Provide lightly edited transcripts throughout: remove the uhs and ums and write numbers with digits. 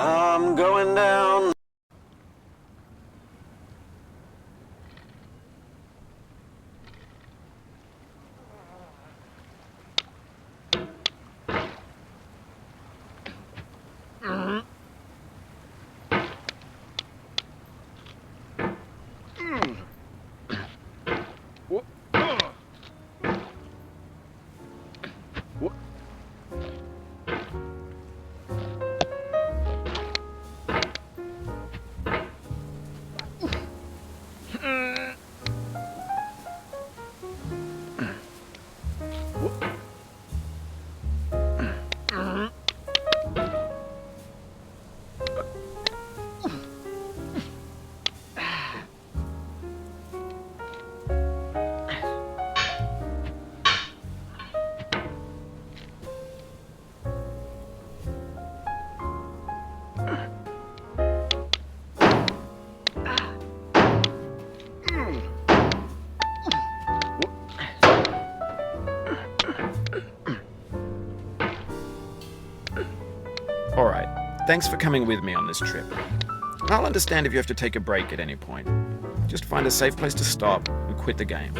I'm going down. Alright, thanks for coming with me on this trip. I'll understand if you have to take a break at any point. Just find a safe place to stop and quit the game.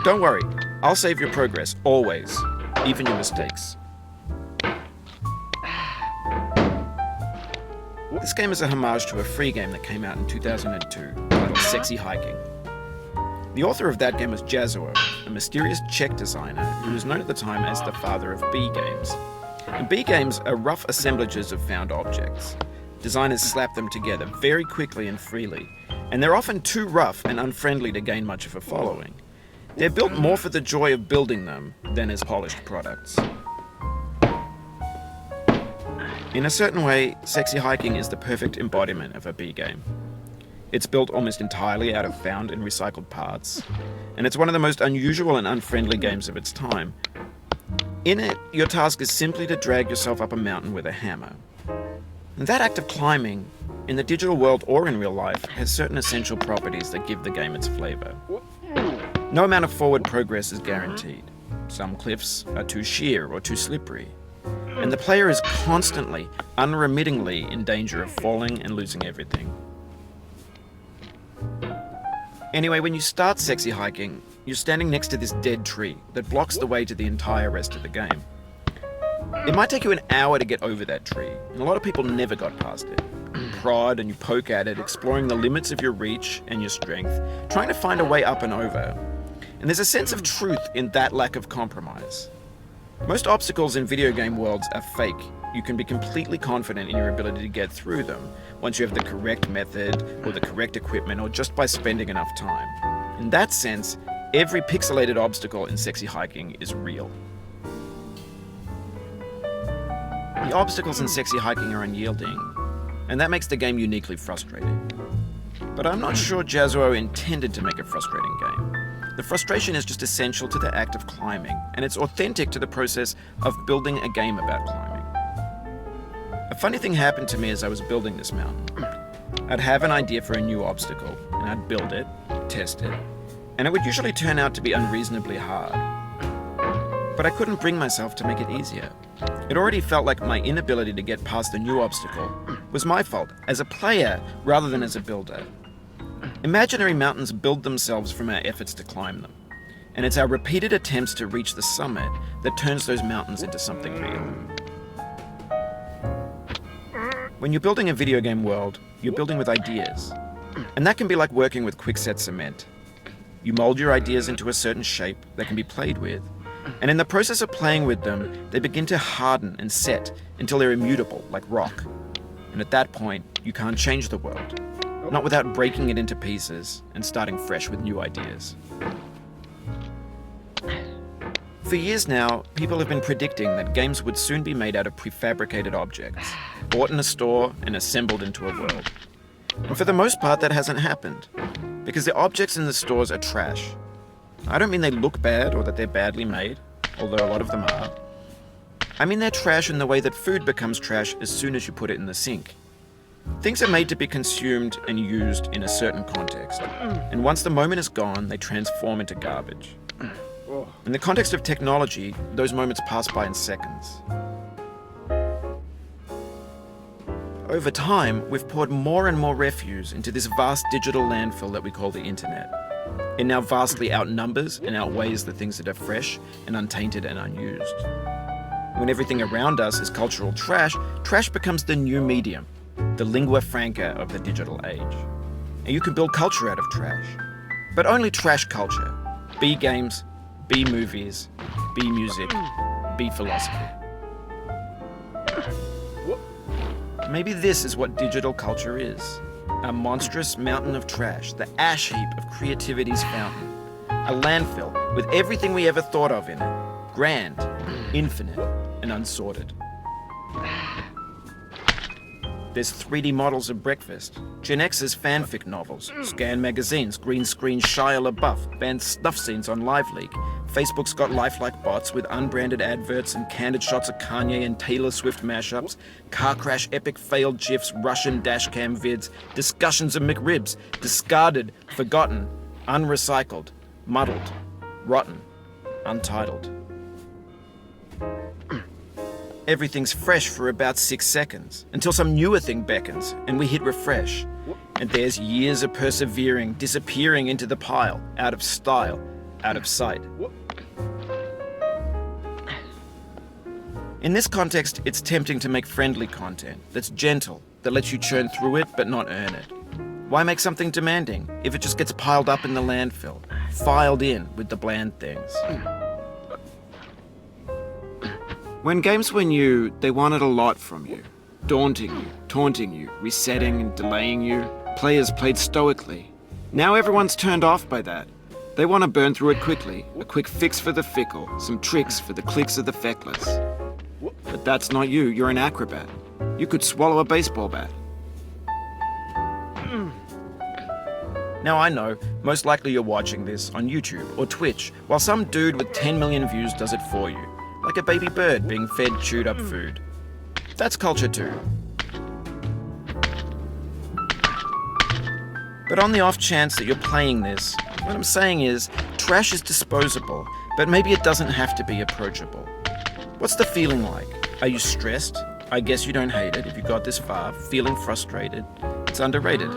Don't worry, I'll save your progress, always, even your mistakes. This game is a homage to a free game that came out in 2002, titled Sexy Hiking. The author of that game was Jazuo, a mysterious Czech designer who was known at the time as the father of B games. And B games are rough assemblages of found objects. Designers slap them together very quickly and freely, and they're often too rough and unfriendly to gain much of a following. They're built more for the joy of building them than as polished products. In a certain way, Sexy Hiking is the perfect embodiment of a B game. It's built almost entirely out of found and recycled parts, and it's one of the most unusual and unfriendly games of its time. In it, your task is simply to drag yourself up a mountain with a hammer. And that act of climbing, in the digital world or in real life, has certain essential properties that give the game its flavor. No amount of forward progress is guaranteed. Some cliffs are too sheer or too slippery. And the player is constantly, unremittingly in danger of falling and losing everything. Anyway, when you start Sexy Hiking, you're standing next to this dead tree that blocks the way to the entire rest of the game. It might take you an hour to get over that tree, and a lot of people never got past it. You prod and you poke at it, exploring the limits of your reach and your strength, trying to find a way up and over. And there's a sense of truth in that lack of compromise. Most obstacles in video game worlds are fake. You can be completely confident in your ability to get through them once you have the correct method or the correct equipment or just by spending enough time. In that sense, every pixelated obstacle in Sexy Hiking is real. The obstacles in Sexy Hiking are unyielding, and that makes the game uniquely frustrating. But I'm not sure Jazuo intended to make a frustrating game. The frustration is just essential to the act of climbing, and it's authentic to the process of building a game about climbing. A funny thing happened to me as I was building this mountain. I'd have an idea for a new obstacle, and I'd build it, test it, and it would usually turn out to be unreasonably hard. But I couldn't bring myself to make it easier. It already felt like my inability to get past a new obstacle was my fault as a player rather than as a builder. Imaginary mountains build themselves from our efforts to climb them, and it's our repeated attempts to reach the summit that turns those mountains into something real. When you're building a video game world, you're building with ideas, and that can be like working with quickset cement. You mold your ideas into a certain shape that can be played with, and in the process of playing with them, they begin to harden and set until they're immutable, like rock. And at that point, you can't change the world, not without breaking it into pieces and starting fresh with new ideas. For years now, people have been predicting that games would soon be made out of prefabricated objects, bought in a store and assembled into a world. And for the most part, that hasn't happened, because the objects in the stores are trash. I don't mean they look bad or that they're badly made, although a lot of them are. I mean they're trash in the way that food becomes trash as soon as you put it in the sink. Things are made to be consumed and used in a certain context, and once the moment is gone, they transform into garbage. In the context of technology, those moments pass by in seconds. Over time, we've poured more and more refuse into this vast digital landfill that we call the internet. It now vastly outnumbers and outweighs the things that are fresh and untainted and unused. When everything around us is cultural trash, trash becomes the new medium, the lingua franca of the digital age. And you can build culture out of trash. But only trash culture. Be games, be movies, be music, be philosophy. Maybe this is what digital culture is. A monstrous mountain of trash, the ash heap of creativity's fountain. A landfill with everything we ever thought of in it. Grand, infinite, and unsorted. There's 3D models of breakfast, Gen X's fanfic novels, scan magazines, green screen Shia LaBeouf, banned snuff scenes on LiveLeak. Facebook's got lifelike bots with unbranded adverts and candid shots of Kanye and Taylor Swift mashups, car crash epic failed GIFs, Russian dashcam vids, discussions of McRibs, discarded, forgotten, unrecycled, muddled, rotten, untitled. Everything's fresh for about 6 seconds, until some newer thing beckons, and we hit refresh. And there's years of persevering, disappearing into the pile, out of style, out of sight. In this context, it's tempting to make friendly content that's gentle, that lets you churn through it but not earn it. Why make something demanding if it just gets piled up in the landfill, filed in with the bland things? When games were new, they wanted a lot from you. Daunting you, taunting you, resetting and delaying you. Players played stoically. Now everyone's turned off by that. They want to burn through it quickly. A quick fix for the fickle, some tricks for the clicks of the feckless. But that's not you, you're an acrobat. You could swallow a baseball bat. Now I know, most likely you're watching this on YouTube or Twitch, while some dude with 10 million views does it for you. Like a baby bird being fed chewed up food. That's culture too. But on the off chance that you're playing this, what I'm saying is, trash is disposable, but maybe it doesn't have to be approachable. What's the feeling like? Are you stressed? I guess you don't hate it if you got this far. Feeling frustrated? It's underrated.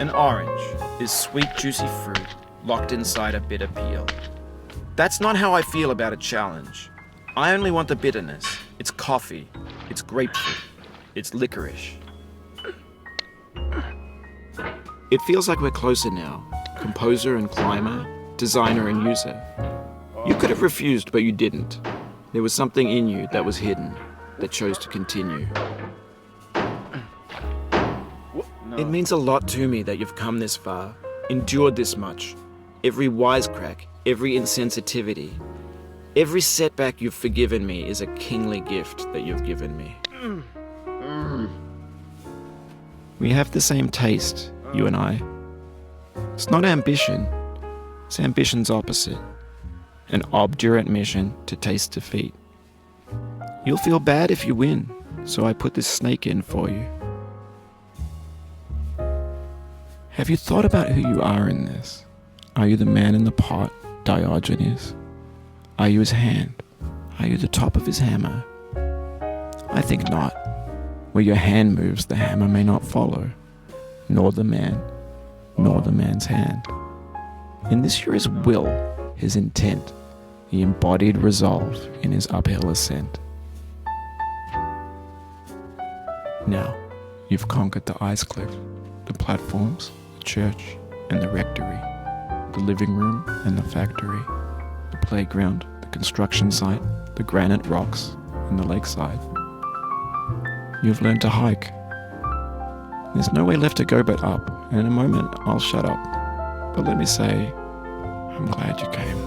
An orange is sweet, juicy fruit locked inside a bitter peel. That's not how I feel about a challenge. I only want the bitterness. It's coffee. It's grapefruit. It's licorice. It feels like we're closer now. Composer and climber, designer and user. You could have refused, but you didn't. There was something in you that was hidden, that chose to continue. It means a lot to me that you've come this far, endured this much. Every wisecrack, every insensitivity, every setback you've forgiven me is a kingly gift that you've given me. We have the same taste, you and I. It's not ambition, it's ambition's opposite. An obdurate mission to taste defeat. You'll feel bad if you win, so I put this snake in for you. Have you thought about who you are in this? Are you the man in the pot, Diogenes? Are you his hand? Are you the top of his hammer? I think not. Where your hand moves, the hammer may not follow, nor the man, nor the man's hand. In this you're his will, his intent, the embodied resolve in his uphill ascent. Now, you've conquered the ice cliff, the platforms, the church, and the rectory, the living room and the factory, the playground, the construction site, the granite rocks, and the lakeside. You've learned to hike. There's no way left to go but up, and in a moment I'll shut up. But let me say, I'm glad you came.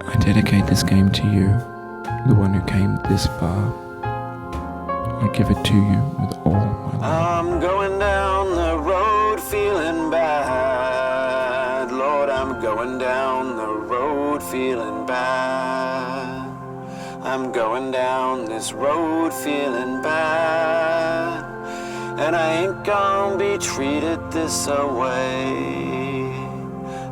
I dedicate this game to you, the one who came this far. I give it to you with all my life. I'm going down the road feeling bad. Lord, I'm going down the road feeling bad. I'm going down this road feeling bad. And I ain't gonna be treated this away.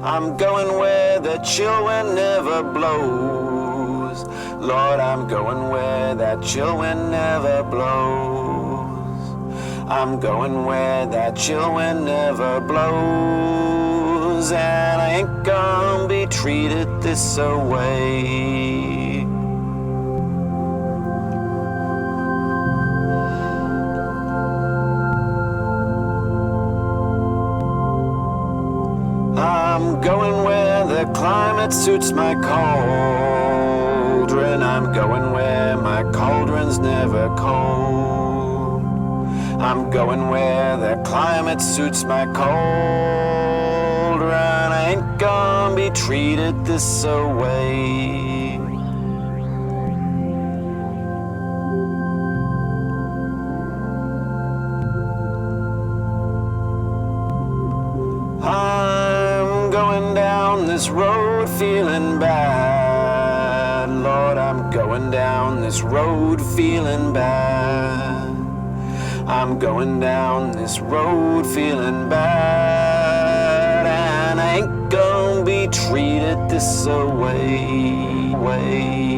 I'm going where the chill wind never blows. Lord, I'm going where that chill wind never blows. I'm going where that chill wind never blows. And I ain't gonna be treated this away. I'm going where the climate suits my cauldron. I'm going where my cauldron's never cold. I'm going where the climate suits my cauldron. I ain't gonna be treated this away. I'm going down this road feeling bad. Lord, I'm going down this road feeling bad. I'm going down this road feeling bad. And I ain't gonna be treated this away. Way.